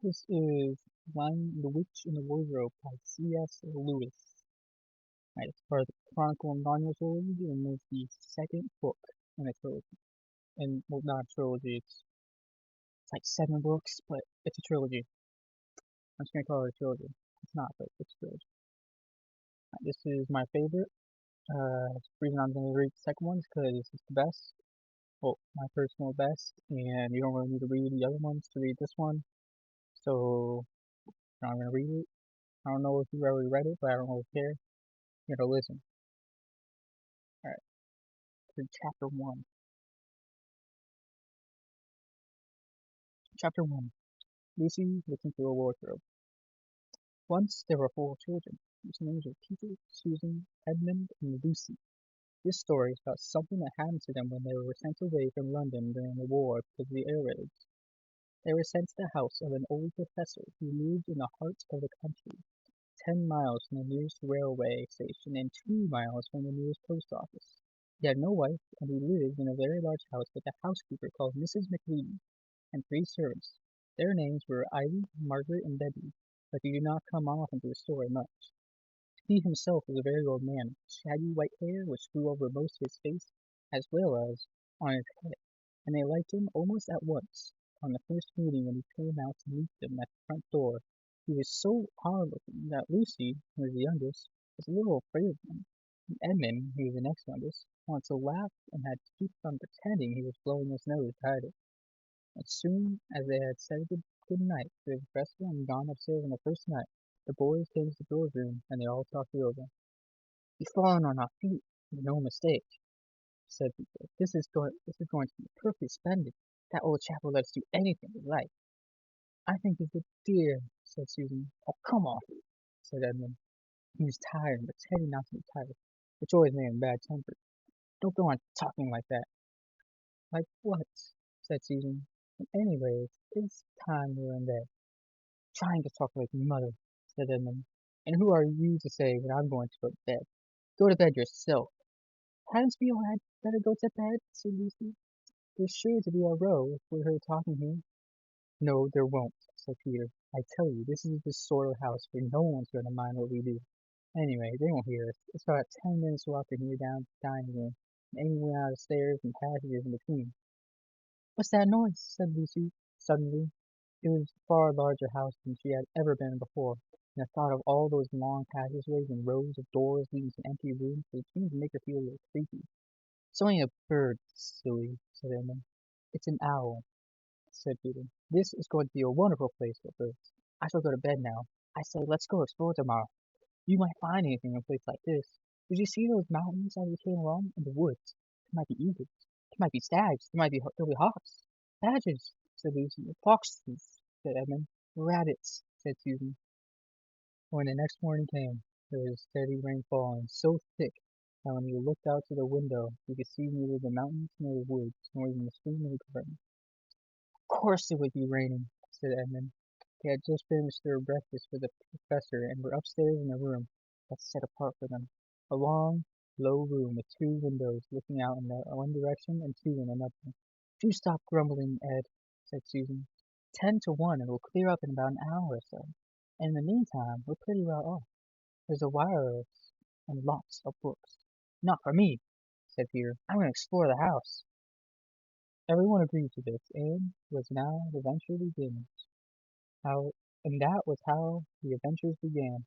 This is One The Witch in the Wardrobe by C.S. Lewis. Right, it's part of the Chronicle of Narnia trilogy, and it's the second book in a trilogy. And, well, not a trilogy, it's like 7 books, but it's a trilogy. I'm just gonna call it a trilogy. It's not, but it's a trilogy. Right, this is my favorite. The reason I'm gonna read the second one is because it's the best. Well, my personal best, and you don't really need to read the other ones to read this one. So, I'm gonna read it. I don't know if you've already read it, but I don't really care. You're gonna listen. Alright, to chapter 1. Chapter 1. Lucy looking through a wardrobe. Once there were 4 children, whose names were Peter, Susan, Edmund, and Lucy. This story is about something that happened to them when they were sent away from London during the war because of the air raids. They were sent to the house of an old professor who lived in the heart of the country, 10 miles from the nearest railway station and 2 miles from the nearest post office. He had no wife, and he lived in a very large house with a housekeeper called Mrs. McLean, and 3 servants. Their names were Ivy, Margaret, and Betty, but they do not come off into the story much. He himself was a very old man, with shaggy white hair which grew over most of his face, as well as on his head, and they liked him almost at once. On the first meeting when he came out to meet them at the front door, he was so odd looking that Lucy, who was the youngest, was a little afraid of him. And Edmund, who was the next youngest, wanted to laugh and had to keep on pretending he was blowing his nose to hide it. As soon as they had said good night to the professor and gone upstairs on the first night, the boys came to the girls' room and they all talked it over. "We've fallen on our feet, no mistake," said Peter. This is going to be perfectly splendid. That old chap will let us do anything we like." "I think he's a dear," said Susan. "Oh, come off it," said Edmund. He was tired and pretending not to be tired, which always made him bad tempered. "Don't go on talking like that." "Like what?" said Susan. "And anyways, it's time we were in bed." "Trying to talk like mother," said Edmund. "And who are you to say when I'm going to go to bed? Go to bed yourself." "Hadn't we all had better go to bed?" said Lucy. "There's sure to be a row if we're heard talking here." "No, there won't," said Peter. "I tell you, this is the sort of house where no one's going to mind what we do. Anyway, they won't hear us. It's about a 10 minutes walk from here down to the dining room, and any out of stairs and passages in between." "What's that noise?" said Lucy, suddenly. It was a far larger house than she had ever been in before, and the thought of all those long passageways and rows of doors leading to empty rooms was beginning to make her feel a little creepy. "It's only a bird, silly," said Edmund. "It's an owl," said Peter. "This is going to be a wonderful place for birds. I shall go to bed now. I say, let's go explore tomorrow. You might find anything in a place like this. Did you see those mountains as we came along? And the woods? There might be eagles. There might be stags. There'll be hawks. Badgers," said Lucy. "Foxes," said Edmund. "Rabbits," said Susan. When the next morning came, there was steady rain falling, so thick that when you looked out to the window you could see neither the mountains nor the woods, nor even the stream in the garden. "Of course it would be raining," said Edmund. They had just finished their breakfast with the professor and were upstairs in a room that's set apart for them. A long, low room with 2 windows looking out in one direction and 2 in another. "Do stop grumbling, Ed," said Susan. "10 to 1 it will clear up in about an hour or so, and in the meantime we're pretty well off. There's a wireless and lots of books." "Not for me," said Peter. "I'm going to explore the house." Everyone agreed to this, and was now the venture begins. How and that was how the adventures began.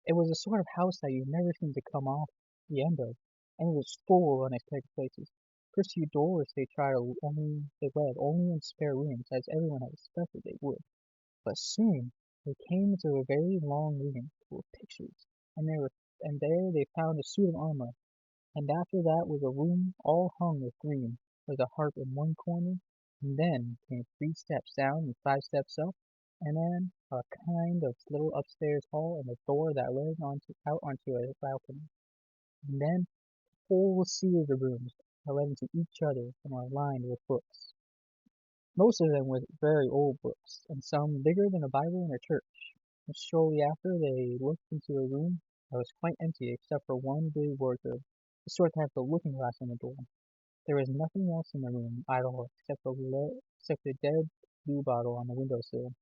It was a sort of house that you never seemed to come off the end of, and it was full of unexpected places. First few doors they led only in spare rooms, as everyone had expected they would. But soon they came into a very long room full of pictures, and there they found a suit of armor, and after that was a room all hung with green, with a harp in one corner, and then came 3 steps down and 5 steps up, and then a kind of little upstairs hall and a door that led out onto a balcony, and then a whole series of rooms that led into each other and were lined with books. Most of them were very old books, and some bigger than a Bible in a church. And shortly after they looked into a room that was quite empty except for one big wardrobe, the sort that has the looking glass on the door. There was nothing else in the room at all except the dead blue bottle on the windowsill.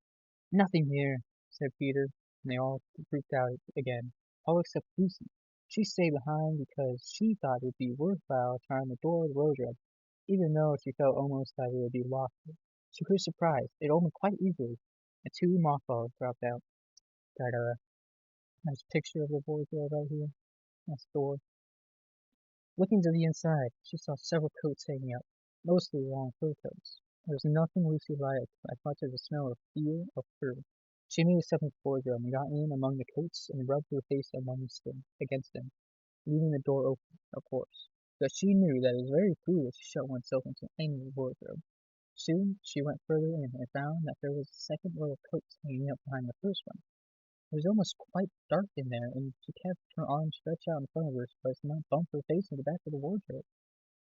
Nothing here, said Peter, and they all freaked out again, all except Lucy. She stayed behind because she thought it would be worthwhile trying the door of the wardrobe, even though she felt almost that it would be locked. To her surprise, it opened quite easily, and two mothballs dropped out. Got a nice picture of the wardrobe right here. That's the door. Looking to the inside, she saw several coats hanging up, mostly long fur coats. There was nothing Lucy liked as much as the smell of feel of fur. She made a step into the wardrobe and got in among the coats and rubbed her face against them, leaving the door open, of course, because she knew that it was very foolish to shut oneself into any wardrobe. Soon she went further in and found that there was a second row of coats hanging up behind the first one. It was almost quite dark in there, and she kept her arms stretched out in front of her so as to not bump her face in the back of the wardrobe.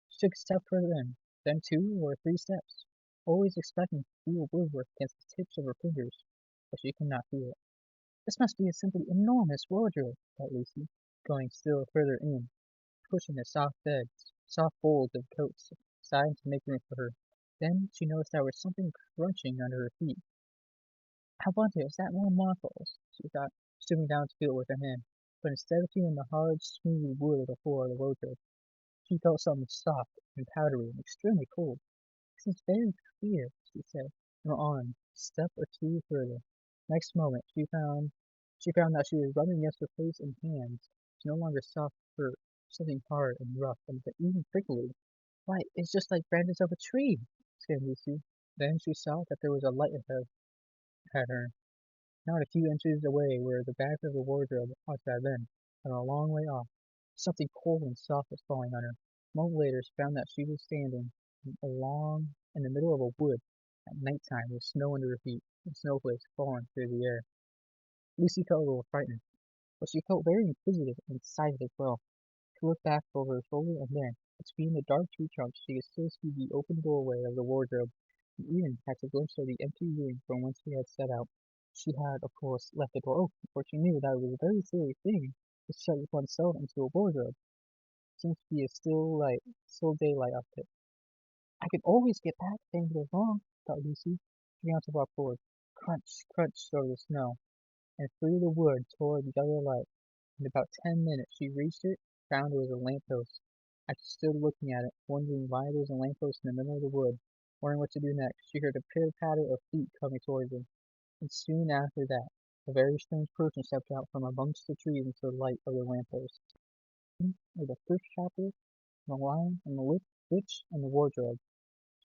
She took a step further in, then 2 or 3 steps, always expecting to feel woodwork against the tips of her fingers, but she could not feel it. This must be a simply enormous wardrobe, thought Lucy, going still further in, pushing the soft folds of coats aside to make room for her. Then she noticed there was something crunching under her feet. I wonder, is that more marbles? She thought, stooping down to feel it with her hand. But instead of feeling the hard, smooth wood of the floor of the wardrobe, she felt something soft and powdery and extremely cold. This is very queer, she said, and went on a step or two further. Next moment she found that she was rubbing against her face and hands. It's no longer soft fur, something hard and rough and even prickly. Why, it's just like branches of a tree, exclaimed Lucy. Then she saw that there was a light ahead at her. Not a few inches away where the back of the wardrobe must have been, and a long way off. Something cold and soft was falling on her. A moment later she found that she was standing in the middle of a wood at night time with snow under her feet and snowflakes falling through the air. Lucy felt a little frightened, but she felt very inquisitive and excited as well. She looked back over her shoulder and then, between the dark tree trunks, she could still see the open doorway of the wardrobe and even catch a glimpse of the empty room from whence she had set out. She had, of course, left the door open, for she knew that it was a very silly thing to shut oneself into a wardrobe. It seemed to be a still daylight up there. I can always get back if anything goes wrong, thought Lucy. She began to walk forward. Crunch, crunch over the snow, and through the wood toward the other light. In about 10 minutes she reached it, found it was a lamp post. As she stood looking at it, wondering why there was a lamp post in the middle of the wood, wondering what to do next, she heard a pitter-patter of feet coming towards her. And soon after that, a very strange person stepped out from amongst the trees into the light of the lamp post. With the first chapter, The Lion and the Witch and the Wardrobe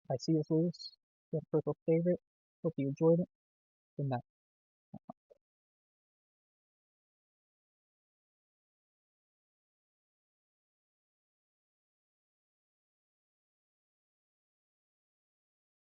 by C.S. Lewis. If you have a personal favorite, hope you enjoyed it. Good night.